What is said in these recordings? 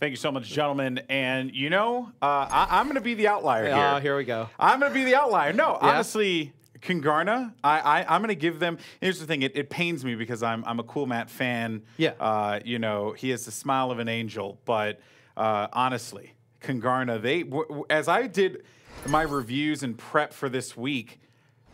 Thank you so much, gentlemen. And, you know, I'm going to be the outlier here. Here we go. I'm going to be the outlier. No, honestly, Kungarna, I'm going to give them. Here's the thing. It pains me because I'm a Cool Matt fan. Yeah. You know, he has the smile of an angel. But honestly, Kungarna, as I did my reviews and prep for this week,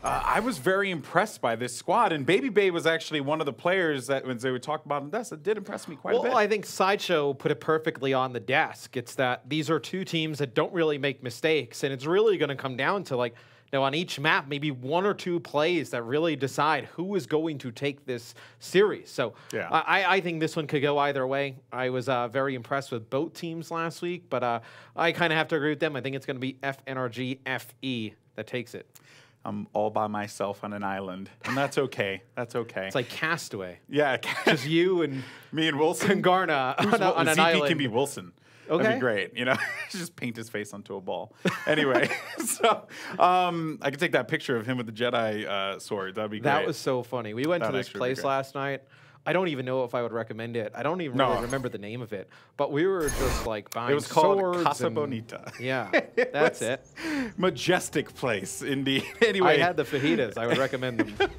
I was very impressed by this squad, and Baby Bay was actually one of the players that, when they would talk about Mendez, it did impress me quite a bit. Well, I think Sideshow put it perfectly on the desk. It's that these are two teams that don't really make mistakes, and it's really going to come down to, like, you know, on each map, maybe one or two plays that really decide who is going to take this series. So yeah. I think this one could go either way. I was very impressed with both teams last week, but I kind of have to agree with them. I think it's going to be FNRGFE that takes it. I'm all by myself on an island, and that's okay. That's okay. It's like Castaway. Yeah. Just you and me and Wilson. Kungarna on an island. can be Wilson. Okay. That'd be great. You know, just paint his face onto a ball. Anyway, so I could take that picture of him with the Jedi sword. That'd be great. That was so funny. We went to this place last night. I don't even know if I would recommend it. I don't even really remember the name of it. But we were just like buying swords. It was called Casa Bonita. Yeah, that's it. Majestic place, indeed. Anyway. I had the fajitas. I would recommend them.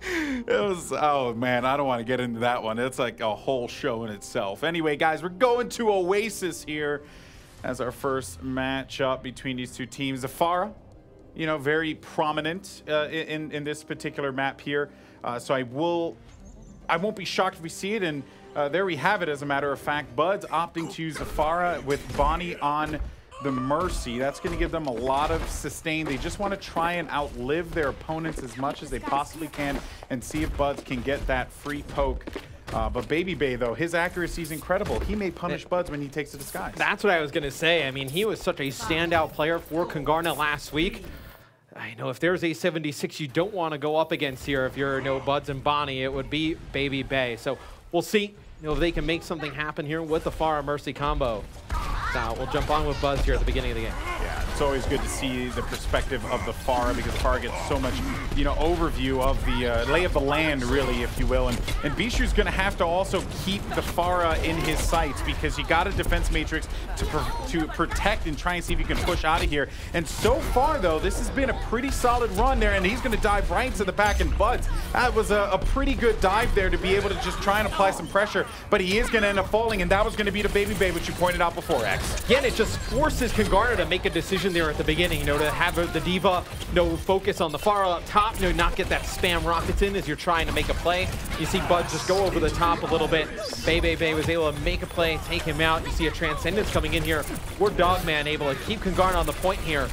It was, oh man, I don't want to get into that one. It's like a whole show in itself. Anyway, guys, we're going to Oasis here as our first matchup between these two teams. Zafara, you know, very prominent in this particular map here. So I won't be shocked if we see it, and there we have it, as a matter of fact. Bud's opting to use Zafara with Bonnie on the Mercy. That's going to give them a lot of sustain. They just want to try and outlive their opponents as much as they possibly can and see if Buds can get that free poke. But Baby Bay, though, his accuracy is incredible. He may punish Buds when he takes a disguise. That's what I was going to say. I mean, he was such a standout player for Kungarna last week. I know if there's a 76 you don't want to go up against here, if you're Buds and Bonnie, it would be Baby Bay. So we'll see if they can make something happen here with the Farah Mercy combo. So we'll jump on with Buzz here at the beginning of the game. Yeah, it's always good to see the perspective of the Farah, because Farah gets so much, you know, overview of the lay of the land, really, if you will. And Bishu's going to have to also keep the Farah in his sights, because you got a defense matrix to protect and try and see if you can push out of here. And so far, though, this has been a pretty solid run there, and he's going to dive right to the back, and Buds, that was a pretty good dive there to be able to just try and apply some pressure, but he is going to end up falling, and that was going to be the Baby Bay, which you pointed out before, X. Again, it just forces Kungarna to make a decision there at the beginning, you know, to have the D.Va, focus on the far up top, not get that spam rockets in as you're trying to make a play. You see Bud just go over the top a little bit. Bay was able to make a play, take him out. You see a Transcendence coming in here. We're Dogman able to keep Kungarna on the point here.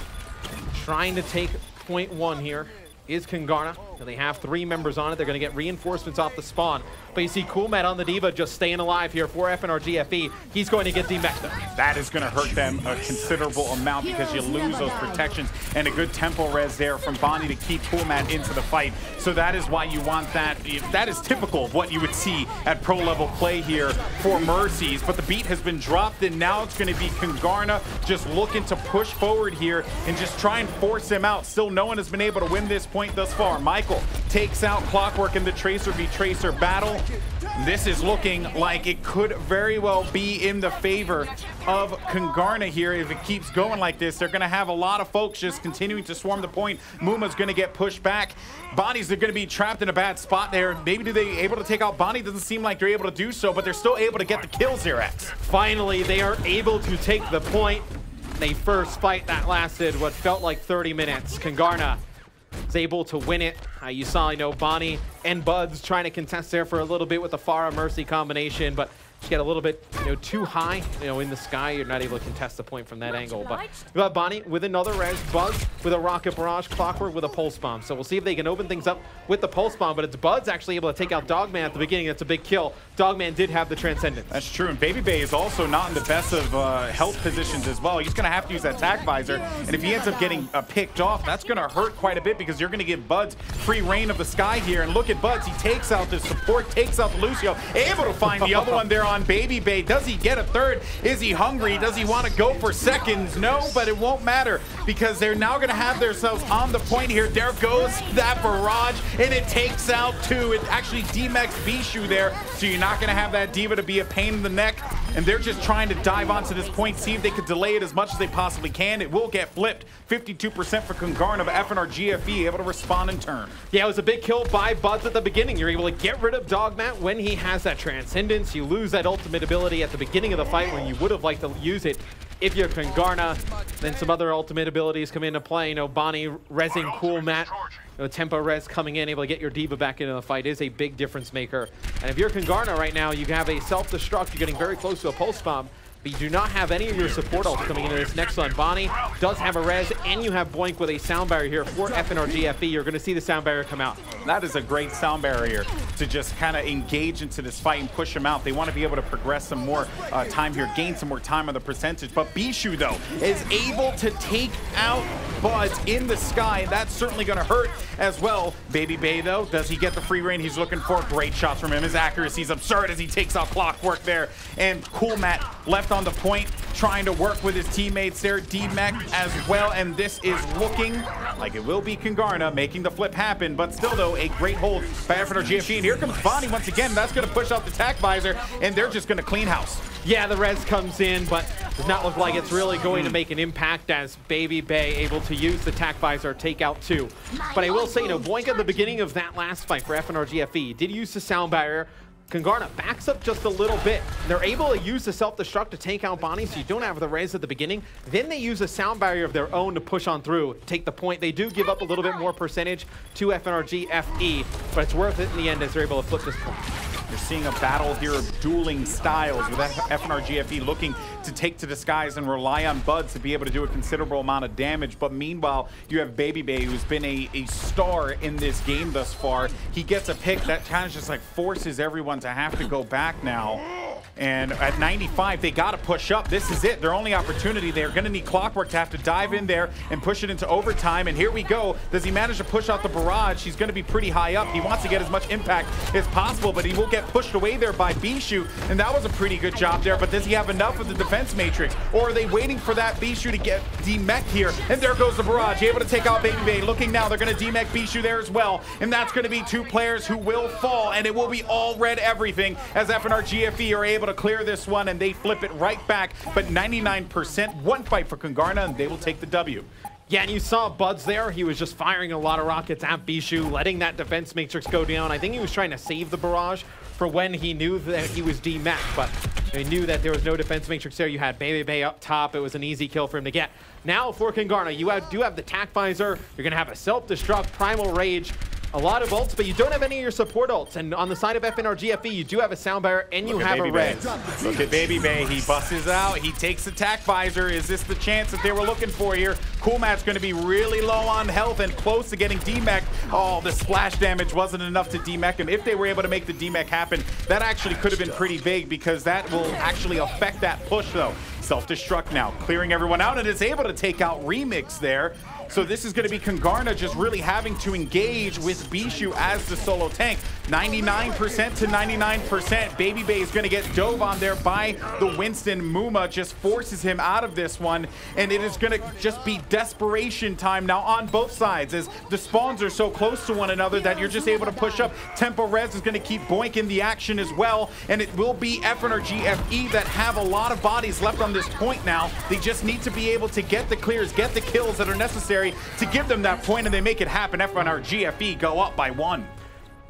Trying to take point one here is Kungarna. And they have 3 members on it. They're going to get reinforcements off the spawn. But you see Cool Matt on the D.Va just staying alive here for FNRGFE. He's going to get demeched. That is going to hurt them a considerable amount, because you lose those protections, and a good tempo res there from Bonnie to keep Cool Matt into the fight. So that is why you want that. That is typical of what you would see at pro level play here for Mercies. But the beat has been dropped, and now it's going to be Kungarna just looking to push forward here and just try and force him out. Still, no one has been able to win this point thus far. Michael takes out Clockwork in the Tracer v Tracer battle. This is looking like it could very well be in the favor of Kungarna here. If it keeps going like this, they're going to have a lot of folks just continuing to swarm the point. Muma's going to get pushed back. Bonnie's going to be trapped in a bad spot there. Maybe do they able to take out Bonnie? Doesn't seem like they're able to do so, but they're still able to get the kills here, X. Finally, they are able to take the point. They first fight that lasted what felt like 30 minutes. Kungarna was able to win it. You saw, Bonnie and Buds trying to contest there for a little bit with the Farah Mercy combination, but just get a little bit, too high, in the sky. You're not able to contest the point from that angle. But we got Bonnie with another res, Buds with a Rocket Barrage, Clockwork with a Pulse Bomb. So we'll see if they can open things up with the Pulse Bomb, but it's Buds actually able to take out Dogman at the beginning. That's a big kill. Dogman did have the Transcendence. That's true, and Baby Bay is also not in the best of health positions as well. He's going to have to use that Tac Visor, and if he ends up getting picked off, that's going to hurt quite a bit, because you're going to give Buds free reign of the sky here. And look at Buds, he takes out the support, takes out the Lucio, able to find the other one there on Baby Bay. Does he get a third? Is he hungry? Does he want to go for seconds? No, but it won't matter because they're now going to have themselves on the point here. There goes that barrage, and it takes out two. It actually demecks Bishu there, so you're not going to have that D.Va to be a pain in the neck. And they're just trying to dive onto this point, see if they could delay it as much as they possibly can. It will get flipped. 52% for Kungarna, but FNRGFE able to respond in turn. Yeah, it was a big kill by Buds at the beginning. You're able to get rid of Dogmat when he has that Transcendence. You lose that ultimate ability at the beginning of the fight when you would have liked to use it. If you're Kungarna, then some other ultimate abilities come into play. You know, Bonnie rezzing Cool Mat. You know, tempo res coming in, able to get your D.Va back into the fight is a big difference maker. And if you're Kungarna right now, you have a self-destruct. You're getting very close to a pulse bomb, but you do not have any of your support ults coming into this next one. Bonnie does have a res, and you have Boink with a sound barrier here for FNRGFE. You're going to see the sound barrier come out. That is a great sound barrier to just kind of engage into this fight and push them out. They want to be able to progress some more time here, gain some more time on the percentage. But Bishu, though, is able to take out Buds in the sky, and that's certainly going to hurt as well. Baby Bay, though, does he get the free reign he's looking for? Great shots from him. His accuracy is absurd as he takes out Clockwork there. And Cool Mat left on the point, trying to work with his teammates there. D-Mech as well, and this is looking like it will be Kungarna making the flip happen, but still, though, a great hold by FNRGFE. And here comes Bonnie once again. That's going to push out the tack visor, and they're just going to clean house. Yeah, the res comes in, but does not look like it's really going to make an impact as Baby Bay able to use the tack visor, take out two. But I will say, you know, Boink at the beginning of that last fight for FNRGFE did use the sound barrier. Kungarna backs up just a little bit. They're able to use the self-destruct to take out Bonnie, so you don't have the res at the beginning. Then they use a sound barrier of their own to push on through, take the point. They do give up a little bit more percentage to FNRGFE, but it's worth it in the end as they're able to flip this point. You're seeing a battle here of dueling styles with FNRGFE looking to take to the skies and rely on Buds to be able to do a considerable amount of damage. But meanwhile, you have Baby Bay, who's been a star in this game thus far. He gets a pick that kind of just like forces everyone to have to go back now. And at 95, they got to push up. This is it. Their only opportunity. They're going to need Clockwork to have to dive in there and push it into overtime. And here we go. Does he manage to push out the barrage? He's going to be pretty high up. He wants to get as much impact as possible, but he will get pushed away there by Bishu. And that was a pretty good job there. But does he have enough of the defense matrix? Or are they waiting for that Bishu to get demech here? And there goes the barrage. Able to take out Baby Bay. Looking now, they're going to demech Bishu there as well. And that's going to be two players who will fall. And it will be all red everything as FNRGFE are able to clear this one, and they flip it right back. But 99%, one fight for Kungarna, and they will take the W. Yeah, and you saw Buds there. He was just firing a lot of rockets at Bishu, letting that defense matrix go down. I think he was trying to save the barrage for when he knew that he was D-Mac, but he knew that there was no defense matrix there. You had Baby Bay up top. It was an easy kill for him to get. Now for Kungarna, you do have the tack visor. You're going to have a self-destruct, primal rage, a lot of ults, but you don't have any of your support ults. And on the side of FNRGFE, you do have a sound barrier and you have a res. Look at Baby Bay. He busts out. He takes the tack visor. Is this the chance that they were looking for here? Cool Mat's going to be really low on health and close to getting D-Mech. Oh, the splash damage wasn't enough to D-Mech him. If they were able to make the D-Mech happen, that actually could have been pretty big because that will actually affect that push, though. Self-destruct now, clearing everyone out, and is able to take out Remix there. So this is going to be Kungarna just really having to engage with Bishu as the solo tank. 99% to 99%. Baby Bay is going to get dove on there by the Winston. Muma just forces him out of this one, and it is going to just be desperation time now on both sides as the spawns are so close to one another that you're just able to push up. Tempo Res is going to keep Boink in the action as well, and it will be FNRGFE that have a lot of bodies left on this point now. They just need to be able to get the clears, get the kills that are necessary to give them that point, and they make it happen. FNRGFE go up by 1.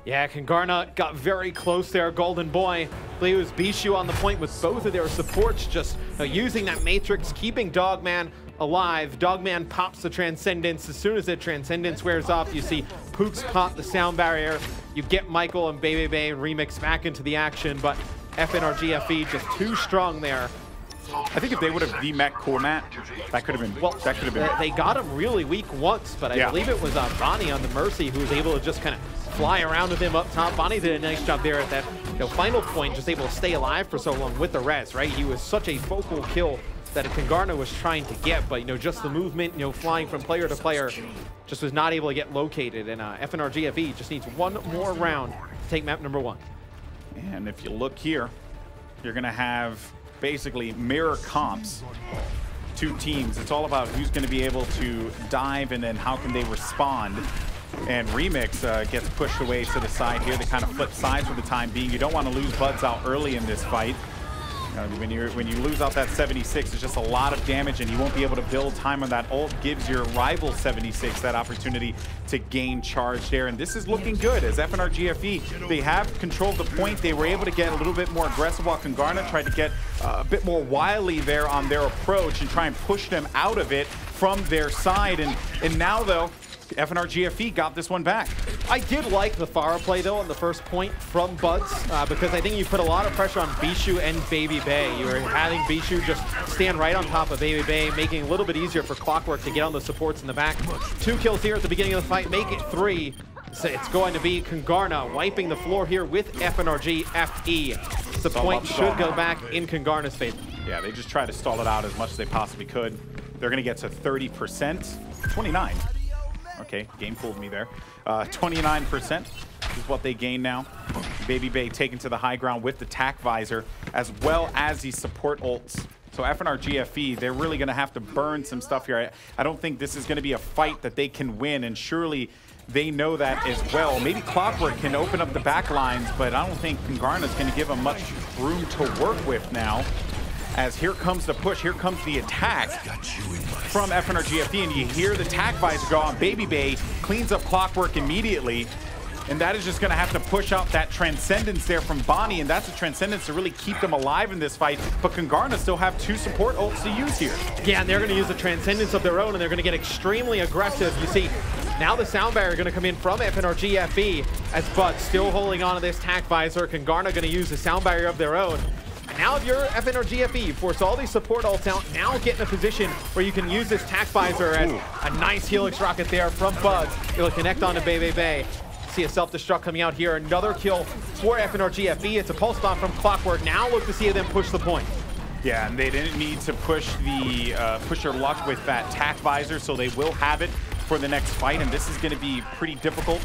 Yeah, Kungarna got very close there. Goldenboy, I believe it was Bishu on the point with both of their supports just using that matrix, keeping Dogman alive. Dogman pops the Transcendence. As soon as the Transcendence wears off, you see Pooks pop the sound barrier. You get Michael and Baby Bay and Remix back into the action, but FNRGFE just too strong there. I think if they would have D-Mech Cool Mat, that could have been. Well, that could have been. They got him really weak once, but I believe it was Bonnie on the Mercy who was able to just kind of fly around with him up top. Bonnie did a nice job there at that final point, just able to stay alive for so long with the res, right? He was such a focal kill that Kungarna was trying to get, but just the movement, flying from player to player, just was not able to get located. And FNRGFE just needs one more round to take map number 1. And if you look here, you're going to have basically mirror comps. Two teams. It's all about who's going to be able to dive and then how can they respond. And Remix gets pushed away to the side here. They kind of flip sides for the time being. You don't want to lose Buds out early in this fight. When you lose out that 76, it's just a lot of damage, and you won't be able to build time on that ult. Gives your rival 76 that opportunity to gain charge there. And this is looking good as FNRGFE, they have controlled the point. They were able to get a little bit more aggressive while Kungarna tried to get a bit more wily there on their approach and try and push them out of it from their side. And now, though, FNRGFE got this one back. I did like the Pharah play, though, on the first point from Buds, because I think you put a lot of pressure on Bishu and Baby Bay. You were having Bishu just stand right on top of Baby Bay, making it a little bit easier for Clockwork to get on the supports in the back. 2 kills here at the beginning of the fight, make it 3. So it's going to be Kungarna wiping the floor here with FNRGFE. The point should go back in Kungarna's favor. Yeah, they just try to stall it out as much as they possibly could. They're going to get to 30%, 29. Okay, game fooled me there. 29% is what they gain now. Baby Bay taken to the high ground with the tack visor, as well as the support ults. So FNRGFE, they're really going to have to burn some stuff here. I don't think this is going to be a fight that they can win, and surely they know that as well. Maybe Clockwork can open up the back lines, but I don't think Kungarna is going to give them much room to work with now. As here comes the push, here comes the attack from FNRGFE, and you hear the tack visor go on. Baby Bay cleans up Clockwork immediately, and that is just going to have to push out that Transcendence there from Bonnie, and that's a Transcendence to really keep them alive in this fight. But Kungarna still have 2 support ults to use here. Yeah, and they're going to use the Transcendence of their own, and they're going to get extremely aggressive. You see, now the sound barrier going to come in from FNRGFE as Bud still holding on to this tack visor. Kungarna going to use the sound barrier of their own. Now if you're FNRGFE, you force all these support ults out, now get in a position where you can use this tack visor as a nice Helix rocket there from Buds. It'll connect onto Baby Bay. See a self-destruct coming out here. Another kill for FNRGFE. It's a pulse bomb from Clockwork. Now look to see them push the point. Yeah, and they didn't need to push their luck with that tack visor, so they will have it for the next fight, and this is going to be pretty difficult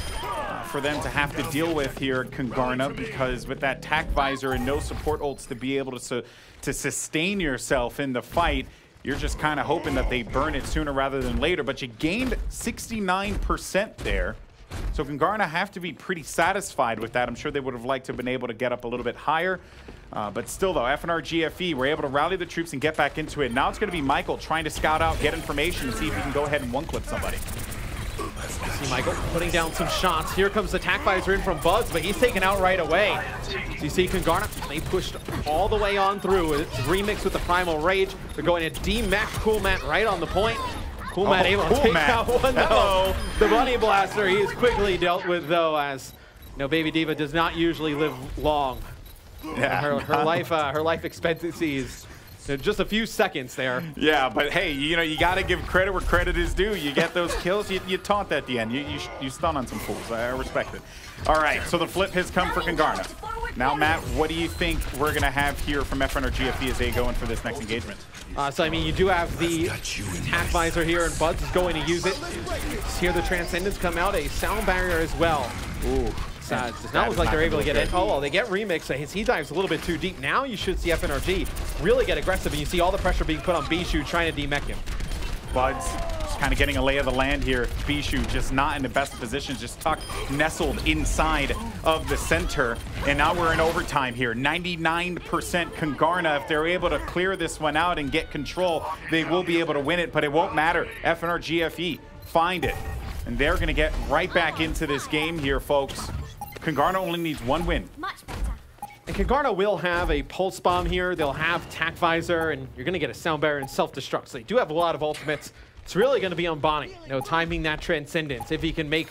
for them to have to deal with here at Kungarna, because with that tack visor and no support ults to be able to sustain yourself in the fight, you're just kind of hoping that they burn it sooner rather than later. But you gained 69% there. So Kungarna have to be pretty satisfied with that. I'm sure they would have liked to have been able to get up a little bit higher. But still, though, FNRGFE were able to rally the troops and get back into it. Now it's going to be Michael trying to scout out, get information, and see if he can go ahead and one-clip somebody. See Michael putting down some shots. Here comes the tack visor in from Buds, but he's taken out right away. So you see Kungarna, they pushed all the way on through. It's Remix with the Primal Rage. They're going to D-Max Coolmat right on the point. Coolmat able to take out one, though. The Bunny Blaster, he is quickly dealt with, though, as Baby Diva does not usually live long. Yeah, her life expectancy is just a few seconds there. Yeah, but hey, you got to give credit where credit is due. You get those kills, you taunt at the end. You stun on some fools. I respect it. All right, so the flip has come for Kungarna. Now, Matt, what do you think we're going to have here from FNRGFE as they go in for this next engagement? So, I mean, you do have the tack visor here, and Buds is going to use it. Hear the Transcendence come out, a sound barrier as well. Ooh. Does not look like they're able to get in. Oh, well, they get Remix. He dives a little bit too deep. Now you should see FNRG really get aggressive, and you see all the pressure being put on Bishu trying to demech him. Buds just kind of getting a lay of the land here. Bishu just not in the best position, just tucked, nestled inside of the center. And now we're in overtime here. 99% Kungarna. If they're able to clear this one out and get control, they will be able to win it, but it won't matter. FNRGFE find it. And they're going to get right back into this game here, folks. Kungarna only needs 1 win. And Kungarna will have a pulse bomb here. They'll have tack visor, and you're going to get a sound barrier and self-destruct. So they do have a lot of ultimates. It's really going to be on Bonnie. Timing that Transcendence. If he can make,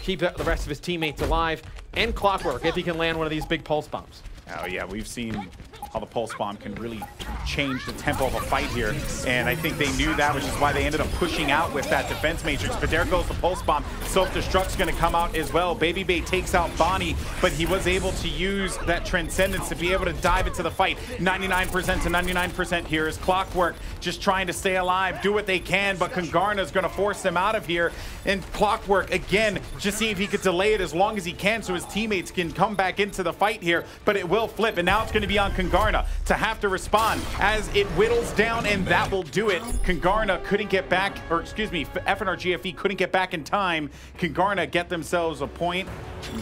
keep the rest of his teammates alive, and Clockwork if he can land one of these big pulse bombs. Oh yeah, we've seen how the pulse bomb can really change the tempo of a fight here. And I think they knew that, which is why they ended up pushing out with that defense matrix. But there goes the pulse bomb. Self-destruct's going to come out as well. Baby Bay takes out Bonnie, but he was able to use that transcendence to be able to dive into the fight. 99% to 99% here is Clockwork just trying to stay alive, do what they can, but Kungarna's going to force them out of here. And Clockwork, again, just see if he could delay it as long as he can so his teammates can come back into the fight here, but it will flip, and now it's going to be on Kungarna to have to respond as it whittles down, and that will do it. Kungarna couldn't get back, or excuse me, FNRGFE couldn't get back in time. Kungarna get themselves a point.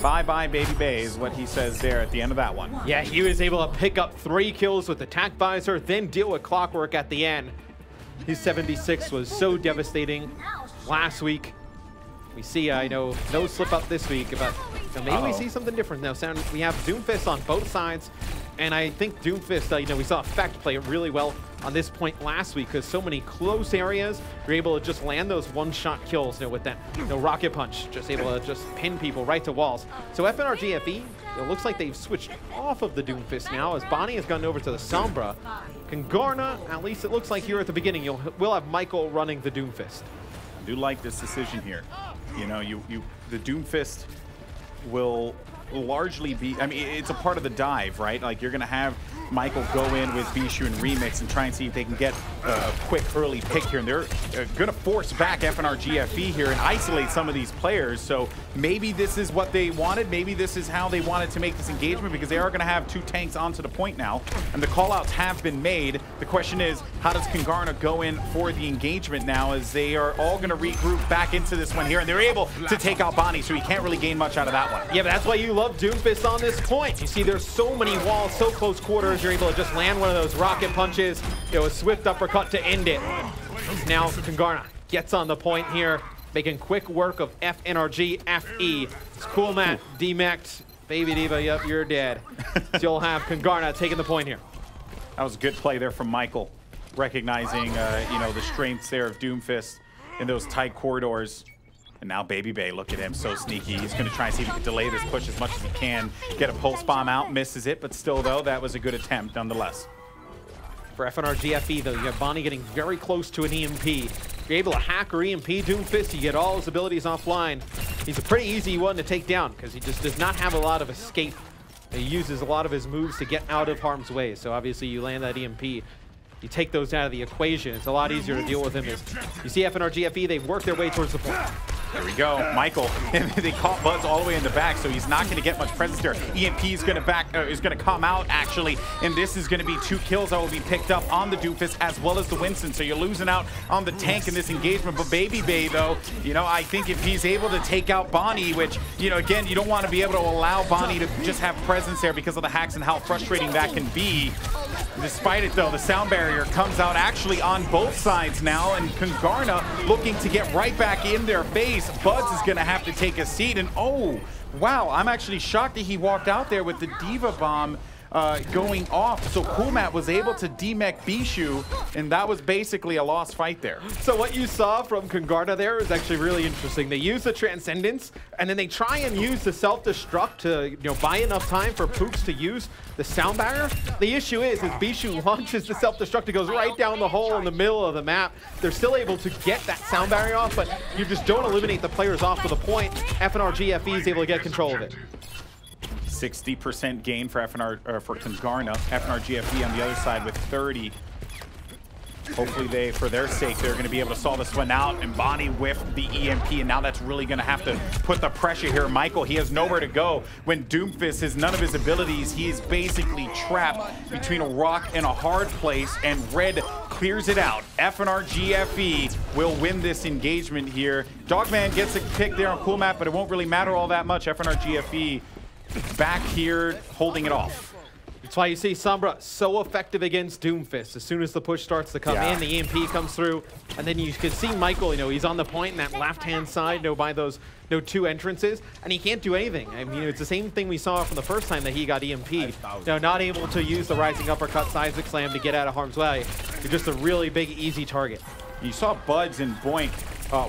Bye-bye, Baby Bay is what he says there at the end of that one. Yeah, he was able to pick up 3 kills with Attack Visor, then deal with Clockwork at the end. His 76 was so devastating last week. We see, I know, no slip up this week, but maybe we see something different now. We have Doomfist on both sides, and I think Doomfist, you know, we saw Effect play it really well on this point last week because so many close areas, you're able to just land those one-shot kills, you know, with that, you know, rocket punch, just able to just pin people right to walls. So FNRGFE, it looks like they've switched off of the Doomfist now as Bonnie has gone over to the Sombra. Kungarna, at least it looks like here at the beginning, we'll have Michael running the Doomfist. I do like this decision here. You know, the Doomfist will largely be, I mean, it's a part of the dive, right? Like, you're going to have Michael go in with Bishu and Remix and try and see if they can get a quick early pick here. And they're going to force back FNRGFE here and isolate some of these players. So maybe this is what they wanted. Maybe this is how they wanted to make this engagement, because they are going to have 2 tanks onto the point now. And the callouts have been made. The question is, how does Kungarna go in for the engagement now, as they are all going to regroup back into this one here. And they're able to take out Bonnie, so he can't really gain much out of that one. Yeah, but that's why you love Doomfist on this point. You see there's so many walls, so close quarters, you're able to just land one of those rocket punches, you know, a swift uppercut to end it. Now Kungarna gets on the point here, making quick work of FNRGFE. It's cool, Matt. D-Mect, Baby Diva, yep, you're dead. So you'll have Kungarna taking the point here. That was a good play there from Michael, recognizing, you know, the strengths there of Doomfist in those tight corridors. And now Baby Bay, look at him, so sneaky. He's going to try and see if he can delay this push as much as he can. Get a pulse bomb out, misses it, but still, though, that was a good attempt nonetheless. For FNRGFE, though, you have Bonnie getting very close to an EMP. If you're able to hack or EMP Doomfist, you get all his abilities offline. He's a pretty easy one to take down because he just does not have a lot of escape. He uses a lot of his moves to get out of harm's way. So obviously you land that EMP. You take those out of the equation. It's a lot easier to deal with him. As you see FNRGFE, they've worked their way towards the point. There we go, Michael. They caught Buzz all the way in the back, so he's not going to get much presence there. EMP is going to come out actually, and this is going to be 2 kills that will be picked up on the Doofus as well as the Winston. So you're losing out on the tank in this engagement. But Baby Bay, though, you know, I think if he's able to take out Bonnie, which, you know, again, you don't want to be able to allow Bonnie to just have presence there because of the hacks and how frustrating that can be. Despite it, though, the sound barrier comes out actually on both sides now, and Kungarna looking to get right back in their face. Buds is going to have to take a seat, and oh, wow, I'm actually shocked that he walked out there with the Diva Bomb going off. So Coolmat was able to demech Bishu, and that was basically a lost fight there. So what you saw from Kungarna there is actually really interesting. They use the Transcendence, and then they try and use the Self-Destruct to, you know, buy enough time for Pooks to use the sound barrier. The issue is Bishu launches the Self-Destruct, it goes right down the hole in the middle of the map. They're still able to get that sound barrier off, but you just don't eliminate the players off with a point. FNRGFE is able to get control of it. 60% gain for Kungarna. FNRGFE on the other side with 30. Hopefully for their sake, they're going to be able to solve this one out. And Bonnie whiffed the EMP, and now that's really going to have to put the pressure here. Michael, he has nowhere to go. When Doomfist has none of his abilities, he is basically trapped between a rock and a hard place, and Red clears it out. FNRGFE will win this engagement here. Dogman gets a pick there on Cool Map, but it won't really matter all that much. FNRGFE back here holding it off. That's why you see Sombra so effective against Doomfist. As soon as the push starts to come in, the EMP comes through, and then you can see Michael, you know, he's on the point in that left-hand side, you know, by those 2 entrances, and he can't do anything. I mean, it's the same thing we saw from the first time that he got EMP'd. You know, not able to use the rising uppercut seismic slam to get out of harm's way. You're just a really big, easy target. You saw Buds and Boink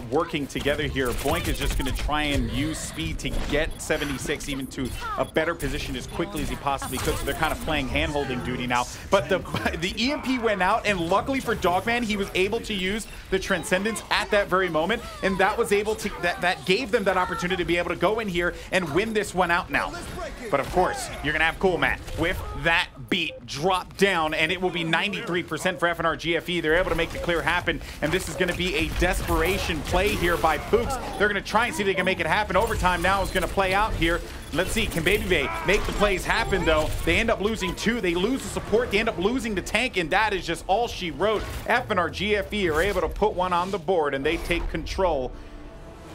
working together here. Boink is just going to try and use speed to get get 76 even to a better position as quickly as he possibly could. So they're kind of playing hand-holding duty now. But the EMP went out, and luckily for Dogman, he was able to use the Transcendence at that very moment, and that was able to that gave them that opportunity to be able to go in here and win this one out now. But of course, you're gonna have Cool Matt with that beat drop down, and it will be 93% for FNRGFE. They're able to make the clear happen, and this is going to be a desperation play here by Pooks. They're going to try and see if they can make it happen. Overtime now is going to play out here. Let's see, can Baby Bay make the plays happen, though? They end up losing 2. They lose the support. They end up losing the tank, and that is just all she wrote. FNRGFE are able to put one on the board, and they take control.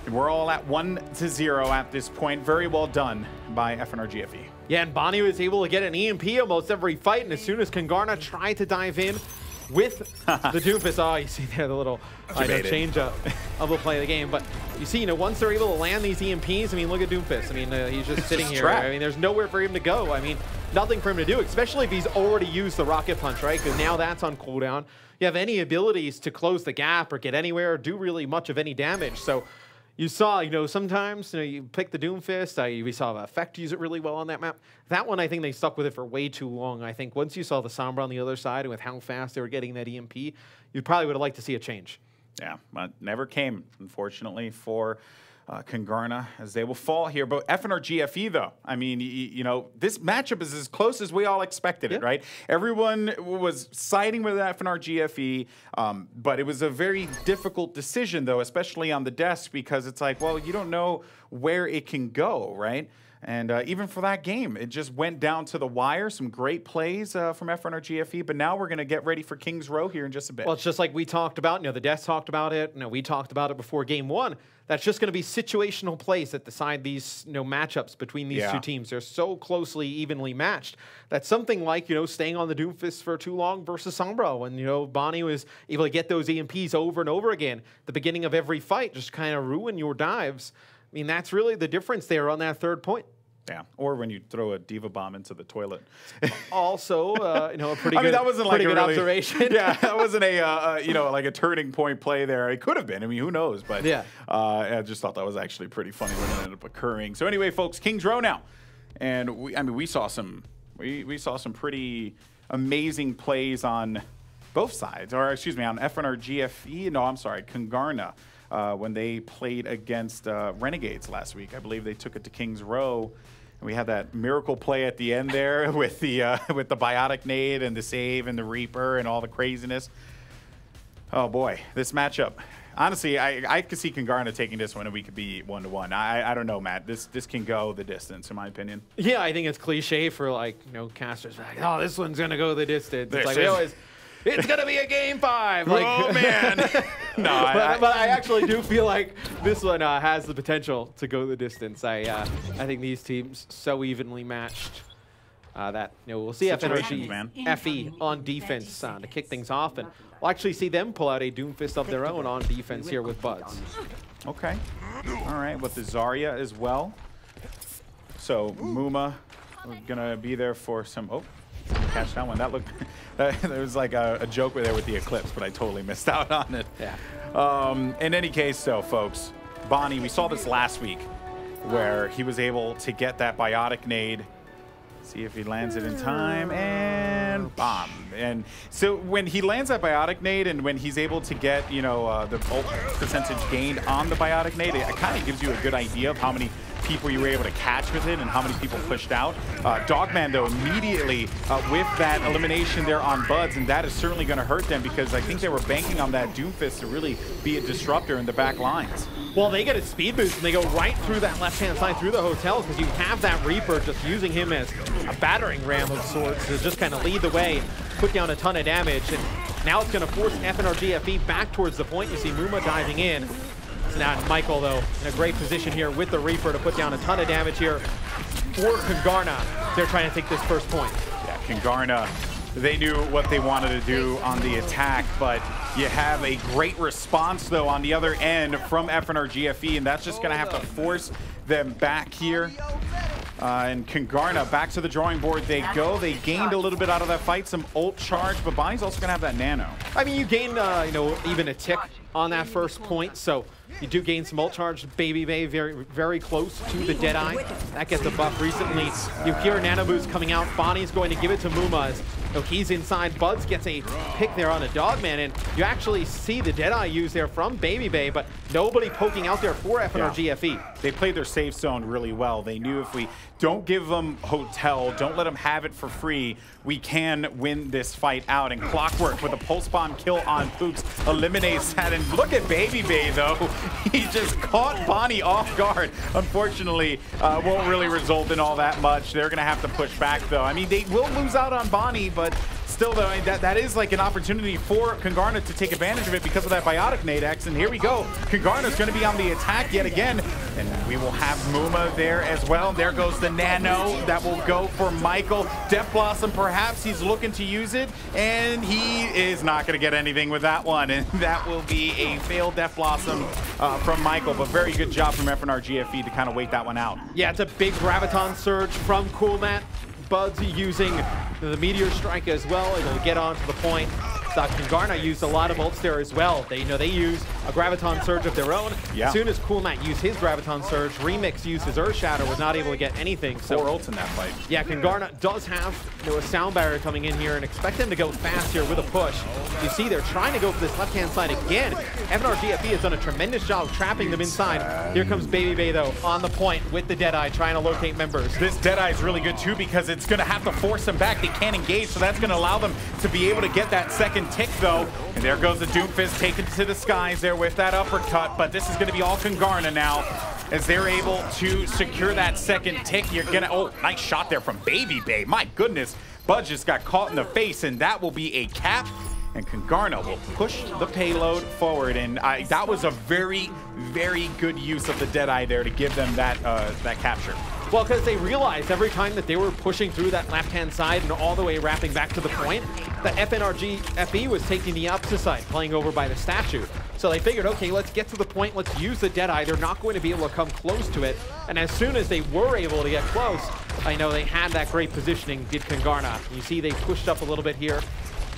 And we're all at 1-0 at this point. Very well done by FNRGFE. Yeah, and Bonnie was able to get an EMP almost every fight, and as soon as Kungarna tried to dive in with the Doofus, oh, you see there the little change up of the play of the game. But you see, once they're able to land these EMPs, I mean, look at Doofus. I mean, he's just sitting here. I mean, there's nowhere for him to go. I mean, nothing for him to do, especially if he's already used the rocket punch, right? Because now that's on cooldown. You have any abilities to close the gap or get anywhere or do really much of any damage. So you saw, sometimes, you pick the Doomfist. We saw Effect use it really well on that map. That one, I think they stuck with it for way too long. I think once you saw the Sombra on the other side and with how fast they were getting that EMP, you probably would have liked to see a change. Yeah, but never came, unfortunately, for Kungarna, as they will fall here. But FNRGFE, though, I mean, this matchup is as close as we all expected it, right? Everyone was siding with FNRGFE, but it was a very difficult decision, though, especially on the desk, because it's like, well, you don't know where it can go, right? And even for that game, it just went down to the wire. Some great plays from FNRGFE, but now we're going to get ready for Kings Row here in just a bit. Well, it's just like we talked about. The desk talked about it. We talked about it before game 1. That's just going to be situational plays that decide these matchups between these two teams. They're so closely, evenly matched. That's something like staying on the Doomfist for too long versus Sombra, when Bonnie was able to get those EMPs over and over again at the beginning of every fight, just kind of ruin your dives. I mean, that's really the difference there on that third point. Yeah, or when you throw a Diva Bomb into the toilet. Also, a pretty good, that wasn't like good really, observation. Yeah, that wasn't a like a turning point play there. It could have been. I mean, who knows? But yeah, I just thought that was actually pretty funny when it ended up occurring. So anyway, folks, Kings Row now, and we saw some some pretty amazing plays on both sides, or excuse me, on FNRGFE. No, I'm sorry, Kungarna. When they played against Renegades last week. I believe they took it to Kings Row. And we had that miracle play at the end there with the Biotic Nade and the save and the Reaper and all the craziness. Oh boy, this matchup. Honestly, I could see Kungarna taking this one and we could be 1-1. I don't know, Matt. This can go the distance, in my opinion. Yeah, I think it's cliche for casters. Like, oh, this one's gonna go the distance. It's like we always. It's going to be a game 5. Like, oh, man. No, but I actually do feel like this one has the potential to go the distance. I think these teams so evenly matched that we'll see FNRGFE on defense to kick things off, and we'll actually see them pull out a Doomfist of their own on defense here with Buds. Okay. All right, with the Zarya as well. So Muma, we're going to be there for some... Oh. Catch that one. That looked, there was like a joke there with the Eclipse, but I totally missed out on it. Yeah. In any case, though, folks, Bonnie, we saw this last week where he was able to get that Biotic Nade. See if he lands it in time, and bomb. And so when he lands that Biotic Nade and when he's able to get, the ult percentage gained on the Biotic Nade, it kind of gives you a good idea of how many people you were able to catch with it and how many people pushed out. Dogman, though, immediately with that elimination there on Buds, and that is certainly going to hurt them because I think they were banking on that Doomfist to really be a disruptor in the back lines. Well, they get a speed boost and they go right through that left-hand side through the hotels because you have that Reaper just using him as a battering ram of sorts to just kind of lead the way, put down a ton of damage, and now it's going to force FNRGFE back towards the point. You see Muma diving in. So now Michael, though, in a great position here with the Reaper to put down a ton of damage here for Kungarna. They're trying to take this first point. Yeah, Kungarna, they knew what they wanted to do on the attack, but you have a great response, though, on the other end from FNRGFE, and that's just going to have to force them back here. And Kungarna, back to the drawing board they go. They gained a little bit out of that fight, some ult charge, but Bonnie's also going to have that nano. I mean, you gain, even a tick on that first point, so you do gain some ult charge. Baby Bay very, very close to the Deadeye. That gets a buff recently. You hear Nano Boost coming out. Bonnie's going to give it to Muma. So he's inside. Buds gets a pick there on a Dogman, and you actually see the Deadeye use there from Baby Bay, but nobody poking out there for FNRGFE. They played their safe zone really well. They knew if we don't give them Hotel, don't let them have it for free, we can win this fight out. And Clockwork with a pulse bomb kill on Pooks eliminates that. And look at Baby Bay though. He just caught Bonnie off guard. Unfortunately, won't really result in all that much. They're gonna have to push back though. I mean, they will lose out on Bonnie, but still though, that is like an opportunity for Kungarna to take advantage of it because of that Biotic Nade X. And here we go. Kungarna's gonna be on the attack yet again. And we will have Muma there as well. There goes the Nano. That will go for Michael. Death Blossom, perhaps he's looking to use it, and he is not going to get anything with that one. And that will be a failed Death Blossom from Michael, but very good job from FNRGFE to kind of wait that one out. Yeah, it's a big Graviton Surge from Coolmat. Buds using the Meteor Strike as well. It'll get onto the point. Kungarna used a lot of ults there as well. They use a Graviton Surge of their own. Yeah. As soon as Coolmat used his Graviton Surge, Remix used his Earth Shatter, was not able to get anything. So 4 ults in that fight. Yeah, Kungarna does have a sound barrier coming in here and expect them to go fast here with a push. You see they're trying to go for this left-hand side again. FNRGFE has done a tremendous job of trapping them inside. Here comes Baby Bay though, on the point with the Deadeye, trying to locate members. This Deadeye is really good too because it's going to have to force them back. They can't engage, so that's going to allow them to be able to get that second tick though. And there goes the Doomfist taken to the skies there with that uppercut, but this is going to be all Kungarna now as they're able to secure that second tick. You're going to, oh, nice shot there from Baby Bay. My goodness, Bud just got caught in the face, and that will be a cap. And Kungarna will push the payload forward, and that was a very, very good use of the Deadeye there to give them that that capture. Well, because they realized every time that they were pushing through that left-hand side and all the way wrapping back to the point, that FNRGFE was taking the opposite side, playing over by the statue. So they figured, okay, let's get to the point, let's use the Deadeye. They're not going to be able to come close to it. And as soon as they were able to get close, I know they had that great positioning, did Kungarna. You see they pushed up a little bit here.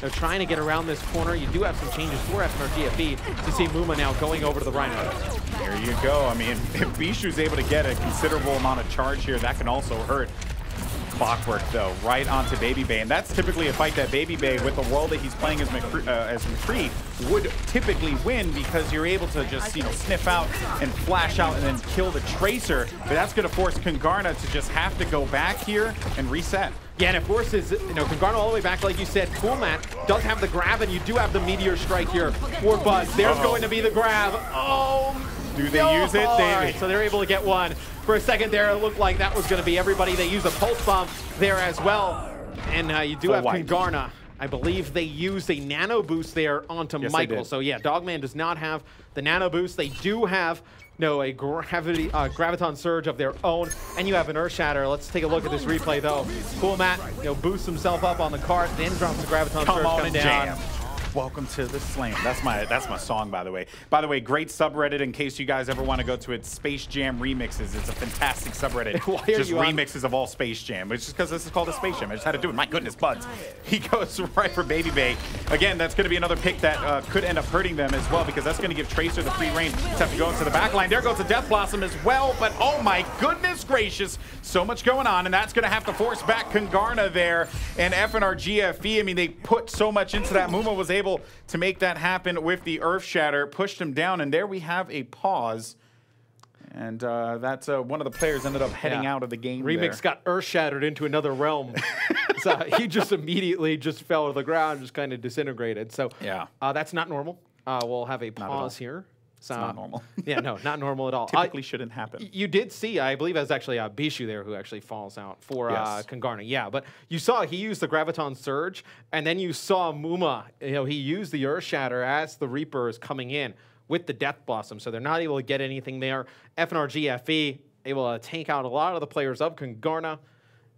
They're trying to get around this corner. You do have some changes for FNRGFE. You see Muma now going over to the Rhino. There you go. I mean, if Bishu's able to get a considerable amount of charge here, that can also hurt. Clockwork, though, right onto Baby Bay. And that's typically a fight that Baby Bay, with the role that he's playing as McCree, would typically win because you're able to just, you know, sniff out and flash out and then kill the Tracer. But that's going to force Kungarna to just have to go back here and reset. Yeah, and it forces, you know, Kungarna all the way back, like you said. Coolmat does have the grab, and you do have the Meteor Strike here for Buzz. There's going to be the grab. Oh, do they use it? All right, so they're able to get one. For a second there, it looked like that was going to be everybody. They use a Pulse Bomb there as well. And you do have Kungarna. I believe they used a Nano Boost there onto Michael. So yeah, Dogman does not have the Nano Boost. They do have a Graviton Surge of their own, and you have an Earth Shatter. Let's take a look at this replay though. Coolmat, boosts himself up on the cart, then drops the Graviton Surge coming down. Jam. Welcome to the Slam. That's my song, by the way. By the way, great subreddit in case you guys ever want to go to it. Space Jam Remixes. It's a fantastic subreddit. Just remixes of all Space Jam. It's just because this is called a Space Jam. I just had to do it. My goodness, Buds. He goes right for Baby Bay. Again, that's going to be another pick that could end up hurting them as well because that's going to give Tracer the free reign. Just have to go into the back line. There goes the Death Blossom as well. But oh my goodness gracious, so much going on, and that's going to have to force back Kungarna there. And FNRGFE, I mean, they put so much into that. Muma was able to make that happen with the Earth Shatter, pushed him down, and there we have a pause. And that's one of the players ended up heading out of the game. Remix got Earth Shattered into another realm. So he just immediately just fell to the ground, just kind of disintegrated. So yeah, that's not normal. We'll have a pause here. So, it's not normal. Yeah, no, not normal at all. Typically shouldn't happen. You did see, I believe it was actually Bishu there who actually falls out for Kungarna. Yeah, but you saw he used the Graviton Surge, and then you saw Muma, he used the Earth Shatter as the Reaper is coming in with the Death Blossom, so they're not able to get anything there. FNRGFE able to take out a lot of the players of Kungarna